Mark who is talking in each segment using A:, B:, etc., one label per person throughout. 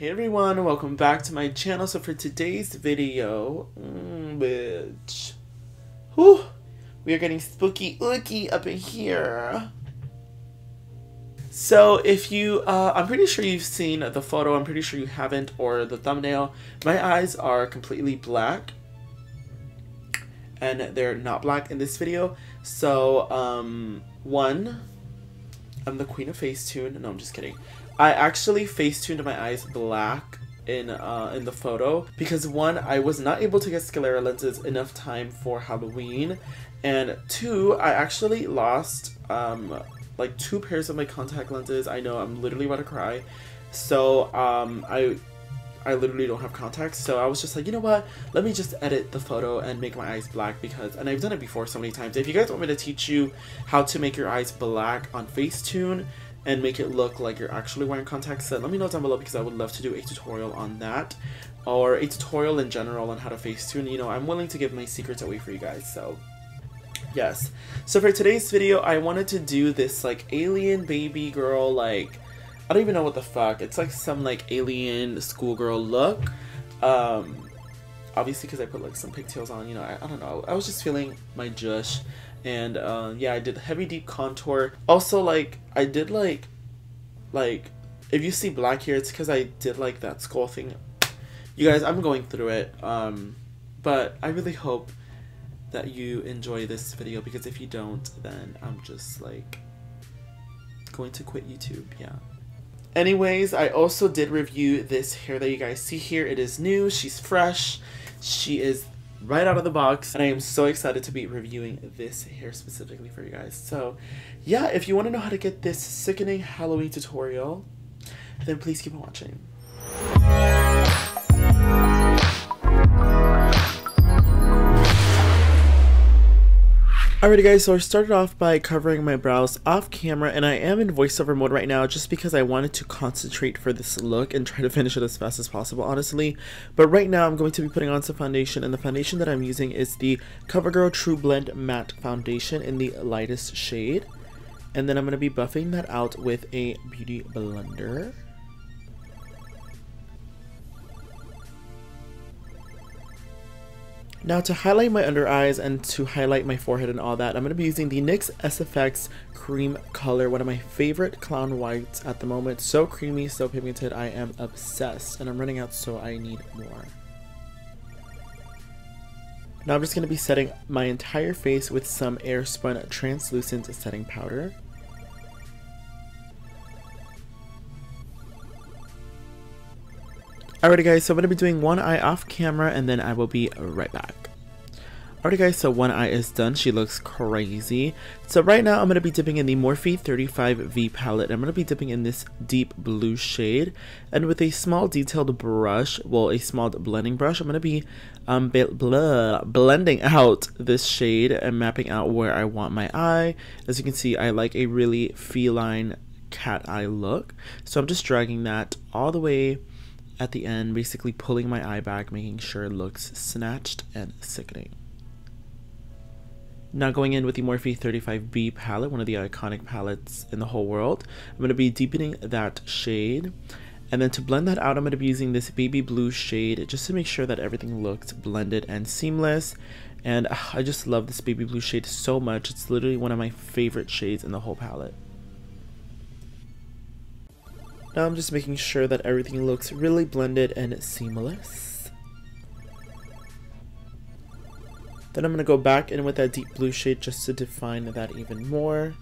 A: Hey everyone, welcome back to my channel. So for today's video, we are getting spooky ooky up in here. So if you, I'm pretty sure you've seen the photo, I'm pretty sure you haven't, or the thumbnail. My eyes are completely black, and they're not black in this video. So, one, I'm the queen of Facetune. No, I'm just kidding. I actually Facetuned my eyes black in the photo because one, I was not able to get sclera lenses enough time for Halloween, and two, I actually lost like 2 pairs of my contact lenses. I know, I'm literally about to cry. So I literally don't have contacts, so I was just like, you know what, let me just edit the photo and make my eyes black, because, and I've done it before so many times. If you guys want me to teach you how to make your eyes black on Facetune and make it look like you're actually wearing contacts, then let me know down below, because I would love to do a tutorial on that, or a tutorial in general on how to Facetune. You know, I'm willing to give my secrets away for you guys, so yes. So for today's video, I wanted to do this like alien baby girl, like, I don't even know what the fuck. It's like some like alien schoolgirl look. Obviously because I put like some pigtails on, you know, I don't know. I was just feeling my jush. And yeah, I did heavy deep contour. Also, like, I did like if you see black here, it's because I did like that skull thing. You guys, I'm going through it. But I really hope that you enjoy this video, because if you don't, then I'm just like going to quit YouTube. Yeah. Anyways, I also did review this hair that you guys see here. It is new, she's fresh, she is right out of the box, and I am so excited to be reviewing this hair specifically for you guys. So yeah, if you want to know how to get this sickening Halloween tutorial, then please keep on watching. Alrighty guys, so I started off by covering my brows off camera, and I am in voiceover mode right now just because I wanted to concentrate for this look and try to finish it as fast as possible, honestly. But right now I'm going to be putting on some foundation, and the foundation that I'm using is the CoverGirl True Blend Matte Foundation in the lightest shade. And then I'm going to be buffing that out with a beauty blender. Now to highlight my under eyes and to highlight my forehead and all that, I'm going to be using the NYX SFX Cream Color, one of my favorite clown whites at the moment. So creamy, so pigmented, I am obsessed, and I'm running out, so I need more. Now I'm just going to be setting my entire face with some Airspun translucent setting powder. Alrighty guys, so I'm going to be doing one eye off camera, and then I will be right back. Alrighty guys, so one eye is done. She looks crazy. So right now I'm going to be dipping in the Morphine 35V palette. I'm going to be dipping in this deep blue shade, and with a small detailed brush, well, a small blending brush, I'm going to be blending out this shade and mapping out where I want my eye. As you can see, I like a really feline cat eye look, so I'm just dragging that all the way at the end, basically pulling my eye back, making sure it looks snatched and sickening. Now going in with the Morphe 35B palette, one of the iconic palettes in the whole world, I'm going to be deepening that shade. And then to blend that out, I'm going to be using this baby blue shade just to make sure that everything looks blended and seamless. And I just love this baby blue shade so much. It's literally one of my favorite shades in the whole palette. Now I'm just making sure that everything looks really blended and seamless. Then I'm going to go back in with that deep blue shade just to define that even more.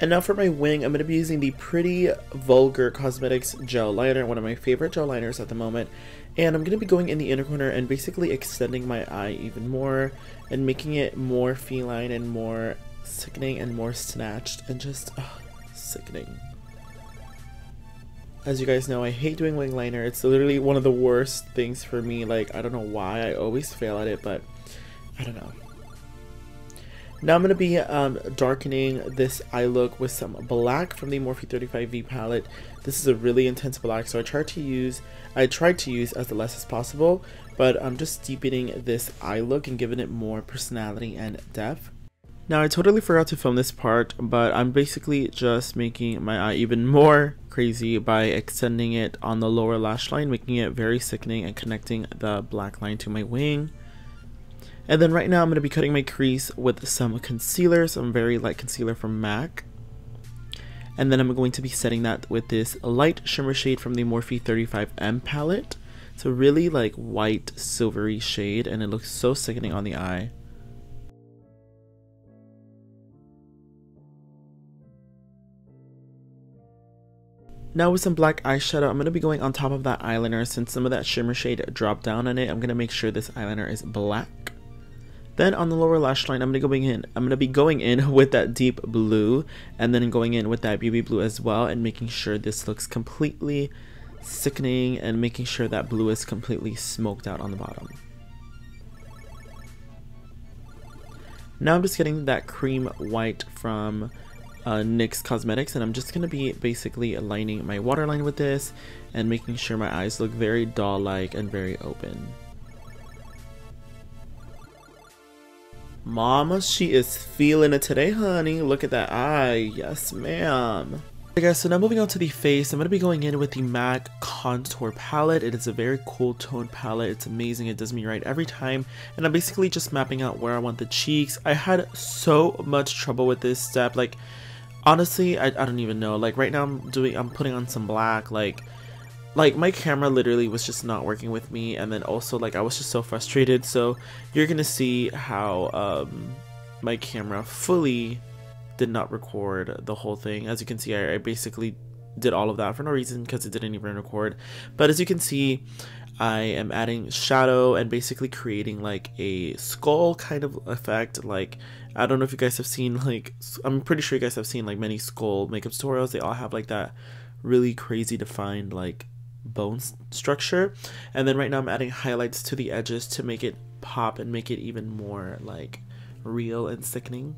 A: And now for my wing, I'm going to be using the Pretty Vulgar Cosmetics Gel Liner, one of my favorite gel liners at the moment. And I'm going to be going in the inner corner and basically extending my eye even more and making it more feline and more sickening and more snatched and just sickening. As you guys know, I hate doing wing liner. It's literally one of the worst things for me. Like, I don't know why, I always fail at it, but I don't know. Now I'm going to be darkening this eye look with some black from the Morphe 35V palette. This is a really intense black, so I tried to use as less as possible, but I'm just deepening this eye look and giving it more personality and depth. Now I totally forgot to film this part, but I'm basically just making my eye even more crazy by extending it on the lower lash line, making it very sickening and connecting the black line to my wing. And then right now I'm going to be cutting my crease with some concealer, some very light concealer from MAC. And then I'm going to be setting that with this light shimmer shade from the Morphe 35M palette. It's a really like white silvery shade and it looks so sickening on the eye. Now with some black eyeshadow, I'm going to be going on top of that eyeliner. Since some of that shimmer shade dropped down on it, I'm going to make sure this eyeliner is black. Then on the lower lash line, I'm going to be going in with that deep blue and then going in with that baby blue as well and making sure this looks completely sickening and making sure that blue is completely smoked out on the bottom. Now I'm just getting that cream white from NYX Cosmetics, and I'm just going to be basically aligning my waterline with this and making sure my eyes look very doll-like and very open. Mama, she is feeling it today, honey. Look at that eye. Yes, ma'am. Okay guys, so now moving on to the face, I'm going to be going in with the MAC Contour Palette. It is a very cool tone palette. It's amazing. It does me right every time. And I'm basically just mapping out where I want the cheeks. I had so much trouble with this step. Like, honestly, I don't even know. Like, right now I'm putting on some black. Like my camera literally was just not working with me. And then also, like, I was just so frustrated. So you're going to see how my camera fully did not record the whole thing. As you can see, I basically did all of that for no reason because it didn't even record. But as you can see, I am adding shadow and basically creating like a skull kind of effect. Like, I don't know if you guys have seen, like, I'm pretty sure you guys have seen like many skull makeup tutorials. They all have like that really crazy defined like bone structure. And then right now I'm adding highlights to the edges to make it pop and make it even more like real and sickening.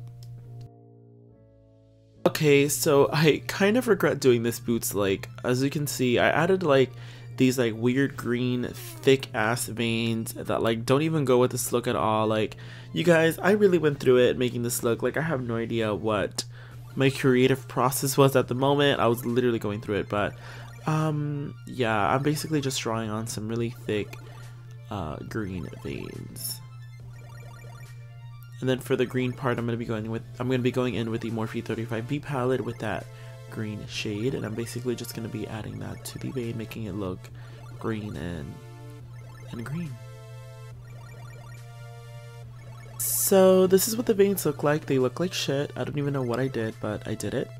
A: Okay, so I kind of regret doing this boots. Like, as you can see, I added like these like weird green thick ass veins that like don't even go with this look at all. Like, you guys, I really went through it making this look. Like, I have no idea what my creative process was at the moment. I was literally going through it, but yeah, I'm basically just drawing on some really thick green veins. And then for the green part, I'm going to be going in with the Morphe 35B palette with that green shade, and I'm basically just going to be adding that to the vein, making it look green and green. So this is what the veins look like. They look like shit. I don't even know what I did, but I did it.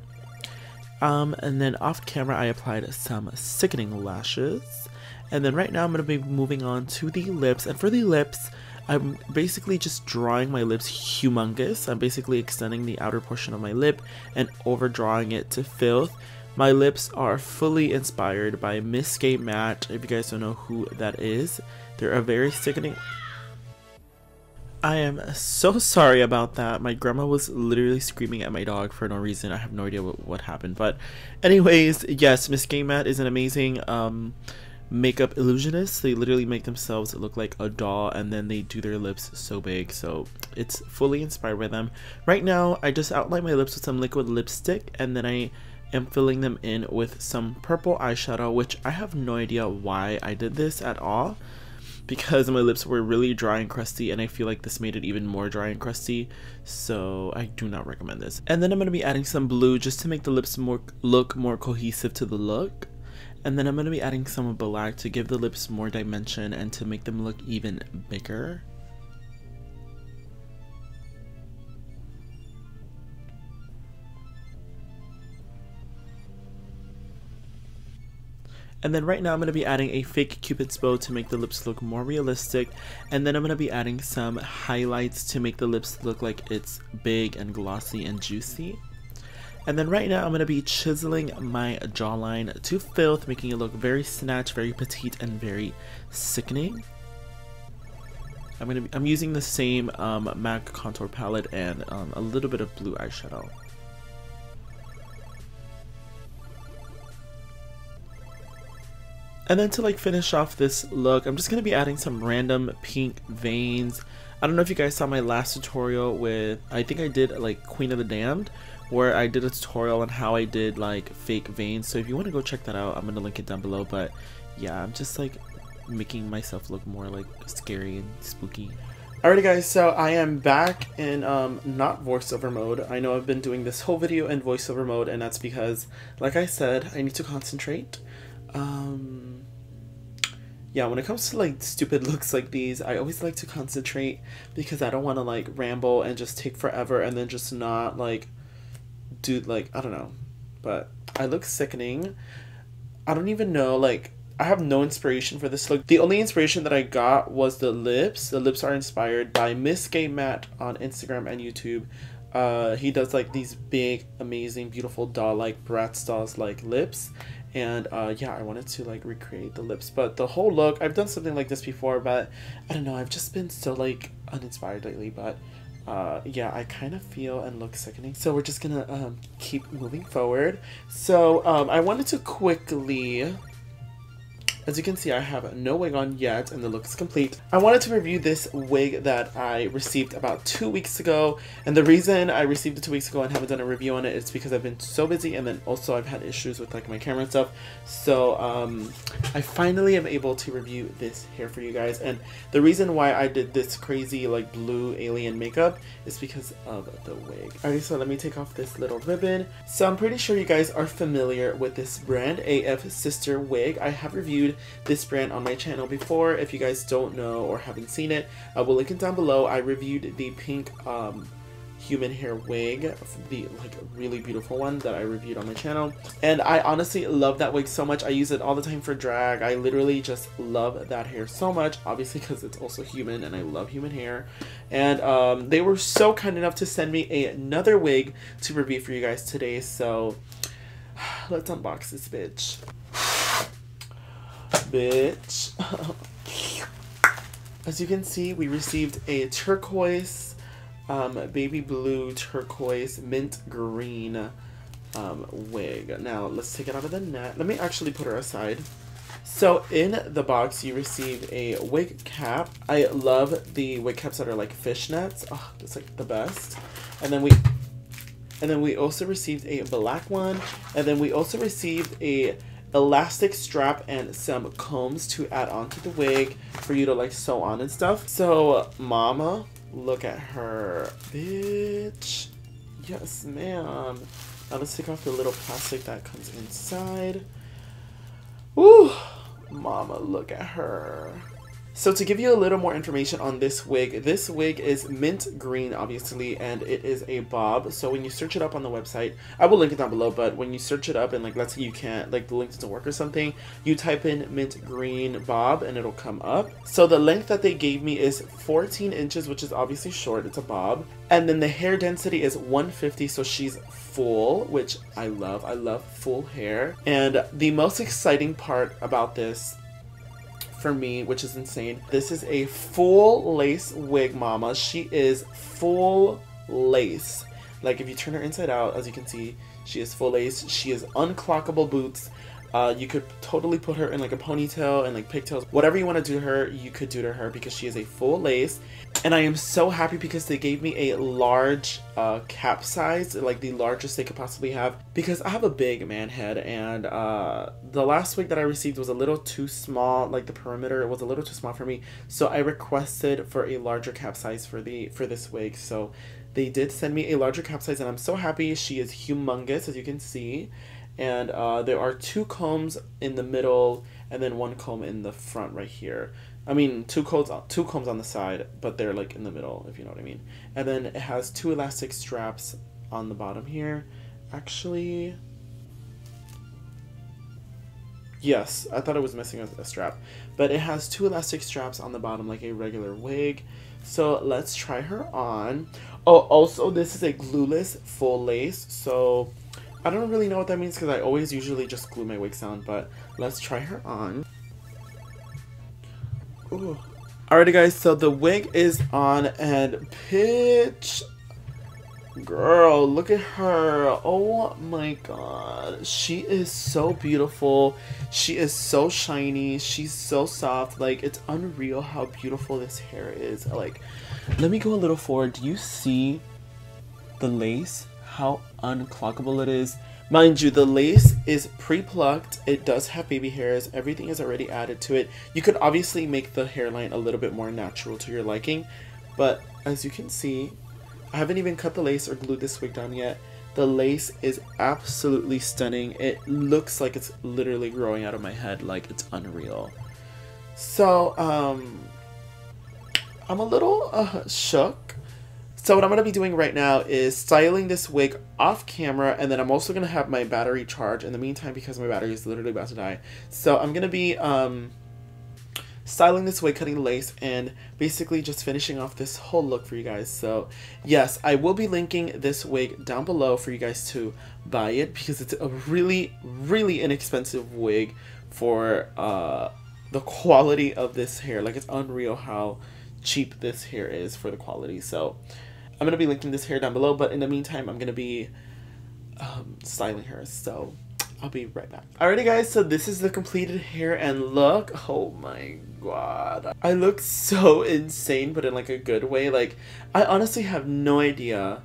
A: And then off camera, I applied some sickening lashes. And then right now, I'm going to be moving on to the lips. And for the lips, I'm basically just drawing my lips humongous. I'm basically extending the outer portion of my lip and overdrawing it to filth. My lips are fully inspired by Miss Gay Matte. If you guys don't know who that is, they're a very sickening... I am so sorry about that. My grandma was literally screaming at my dog for no reason. I have no idea what happened. But anyways, yes, Miss Gay Matte is an amazing makeup illusionist. They literally make themselves look like a doll and then they do their lips so big, so it's fully inspired by them. Right now I just outline my lips with some liquid lipstick and then I am filling them in with some purple eyeshadow, which I have no idea why I did this at all, because my lips were really dry and crusty and I feel like this made it even more dry and crusty, so I do not recommend this. And then I'm going to be adding some blue just to make the lips look more cohesive to the look. And then I'm going to be adding some black to give the lips more dimension and to make them look even bigger. And then right now I'm going to be adding a fake cupid's bow to make the lips look more realistic. And then I'm going to be adding some highlights to make the lips look like it's big and glossy and juicy. And then right now I'm going to be chiseling my jawline to filth, making it look very snatched, very petite, and very sickening. I'm using the same MAC contour palette and a little bit of blue eyeshadow. And then to like finish off this look, I'm just going to be adding some random pink veins. I don't know if you guys saw my last tutorial with, I think I did like Queen of the Damned, where I did a tutorial on how I did like fake veins. So if you want to go check that out, I'm gonna link it down below. But yeah, I'm just like making myself look more like scary and spooky. Alrighty guys, so I am back in not voiceover mode. I know I've been doing this whole video in voiceover mode, and that's because, like I said, I need to concentrate. Yeah, when it comes to like stupid looks like these, I always like to concentrate because I don't want to like ramble and just take forever and then just not like do like, I don't know. But I look sickening. I don't even know, like, I have no inspiration for this look. The only inspiration that I got was the lips. The lips are inspired by Miss Gay Matt on Instagram and YouTube. He does like these big, amazing, beautiful doll-like, Bratz dolls like lips. And yeah, I wanted to like recreate the lips, but the whole look, I've done something like this before, but I don't know, I've just been so like uninspired lately. But yeah, I kind of feel and look sickening, so we're just gonna keep moving forward. So I wanted to quickly, as you can see, I have no wig on yet and the look is complete. I wanted to review this wig that I received about 2 weeks ago, and the reason I received it 2 weeks ago and haven't done a review on it is because I've been so busy, and then also I've had issues with like my camera and stuff. So I finally am able to review this hair for you guys, and the reason why I did this crazy like blue alien makeup is because of the wig. Alright, so let me take off this little ribbon. So I'm pretty sure you guys are familiar with this brand, Afsister wig. I have reviewed this brand on my channel before. If you guys don't know or haven't seen it, I will link it down below. I reviewed the pink human hair wig, the like really beautiful one that I reviewed on my channel, and I honestly love that wig so much. I use it all the time for drag. I literally just love that hair so much, obviously because it's also human and I love human hair. And they were so kind enough to send me another wig to review for you guys today, so let's unbox this bitch. As you can see, we received a turquoise, baby blue, turquoise, mint green wig. Now let's take it out of the net. Let me actually put her aside. So in the box you receive a wig cap. I love the wig caps that are like fishnets. Oh, that's like the best. And then we also received a black one, and then we also received a elastic strap and some combs to add on to the wig for you to like sew on and stuff. So mama, look at her, bitch. Yes ma'am. Now let's take off the little plastic that comes inside. Ooh, mama, look at her. So to give you a little more information on this wig is mint green, obviously, and it is a bob. So when you search it up on the website, I will link it down below, but when you search it up and like, let's say you can't, like the link doesn't work or something, you type in mint green bob and it'll come up. So the length that they gave me is 14 inches, which is obviously short, it's a bob. And then the hair density is 150, so she's full, which I love full hair. And the most exciting part about this for me, which is insane, this is a full lace wig, mama. She is full lace. Like if you turn her inside out, as you can see, she is full lace. She is unclockable boots. You could totally put her in like a ponytail and like pigtails. Whatever you want to do to her, you could do to her because she is a full lace. And I am so happy because they gave me a large cap size, like the largest they could possibly have, because I have a big man head, and the last wig that I received was a little too small, like the perimeter was a little too small for me, so I requested for a larger cap size for this wig. So they did send me a larger cap size, and I'm so happy. She is humongous, as you can see. And there are 2 combs in the middle and then 1 comb in the front right here. I mean, two combs on the side, but they're like in the middle, if you know what I mean. And then it has 2 elastic straps on the bottom here. Actually, yes, I thought it was missing a strap, but it has 2 elastic straps on the bottom like a regular wig. So let's try her on. Oh, also this is a glueless full lace, so I don't really know what that means because I always usually just glue my wigs on, but let's try her on. Ooh. Alrighty guys, so the wig is on, and pitch. Girl, look at her. Oh my god. She is so beautiful. She is so shiny. She's so soft. Like, it's unreal how beautiful this hair is. Like, let me go a little forward. Do you see the lace? How unclockable it is. Mind you, the lace is pre-plucked. It does have baby hairs. Everything is already added to it. You could obviously make the hairline a little bit more natural to your liking. But as you can see, I haven't even cut the lace or glued this wig down yet. The lace is absolutely stunning. It looks like it's literally growing out of my head. Like, it's unreal. So, I'm a little shook. So what I'm going to be doing right now is styling this wig off camera, and then I'm also going to have my battery charge in the meantime because my battery is literally about to die. So I'm going to be styling this wig, cutting the lace, and basically just finishing off this whole look for you guys. So yes, I will be linking this wig down below for you guys to buy it because it's a really, really inexpensive wig for the quality of this hair. Like, it's unreal how cheap this hair is for the quality. So I'm going to be linking this hair down below, but in the meantime, I'm going to be styling her. So I'll be right back. Alrighty guys, so this is the completed hair and look. Oh my god. I look so insane, but in like a good way. Like, I honestly have no idea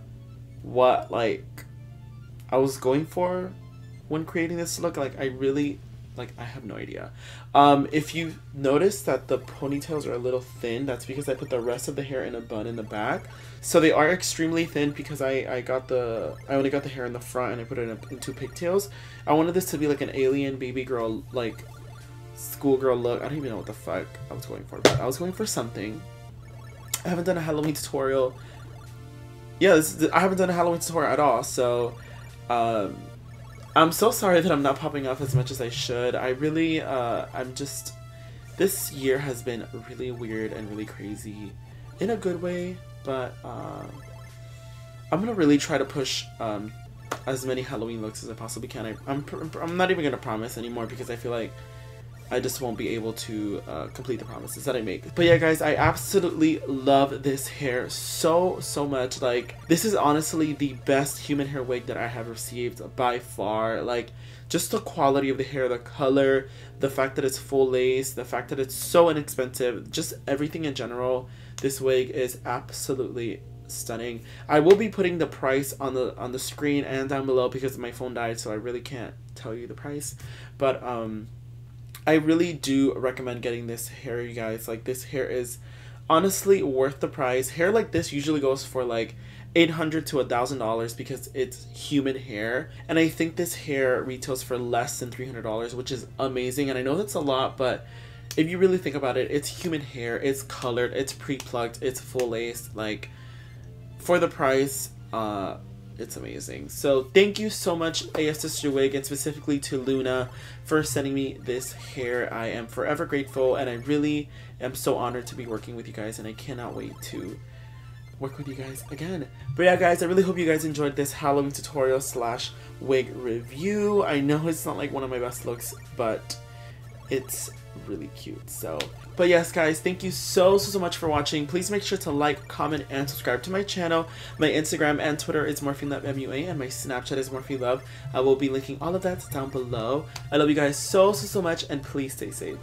A: what like I was going for when creating this look. Like, I have no idea. If you notice that the ponytails are a little thin, that's because I put the rest of the hair in a bun in the back. So they are extremely thin because I only got the hair in the front and I put it into pigtails. I wanted this to be like an alien baby girl, like schoolgirl look. I don't even know what the fuck I was going for, but I was going for something. I haven't done a Halloween tutorial. Yeah, I haven't done a Halloween tutorial at all, so I'm so sorry that I'm not popping off as much as I should. I really, this year has been really weird and really crazy in a good way, but I'm gonna really try to push as many Halloween looks as I possibly can. I'm not even gonna promise anymore because I feel like I just won't be able to complete the promises that I make. But yeah guys, I absolutely love this hair so much. Like, this is honestly the best human hair wig that I have received by far. Like, just the quality of the hair, the color, the fact that it's full lace, the fact that it's so inexpensive, just everything in general. This wig is absolutely stunning. I will be putting the price on the screen and down below because my phone died, so I really can't tell you the price. But I really do recommend getting this hair, you guys. Like, this hair is honestly worth the price. Hair like this usually goes for like $800 to $1,000 because it's human hair, and I think this hair retails for less than $300, which is amazing. And I know that's a lot, but if you really think about it, it's human hair, it's colored, it's pre-plucked, it's full lace. Like, for the price, it's amazing. So thank you so much, Afsister Wig, and specifically to Luna for sending me this hair. I am forever grateful, and I really am so honored to be working with you guys, and I cannot wait to work with you guys again. But yeah guys, I really hope you guys enjoyed this Halloween tutorial slash wig review. I know it's not like one of my best looks, but it's really cute. So, but yes guys, thank you so much for watching. Please make sure to like, comment, and subscribe to my channel. My Instagram and Twitter is MorphineLove MUA, and my Snapchat is MorphineLove. I will be linking all of that down below. I love you guys so much, and please stay safe.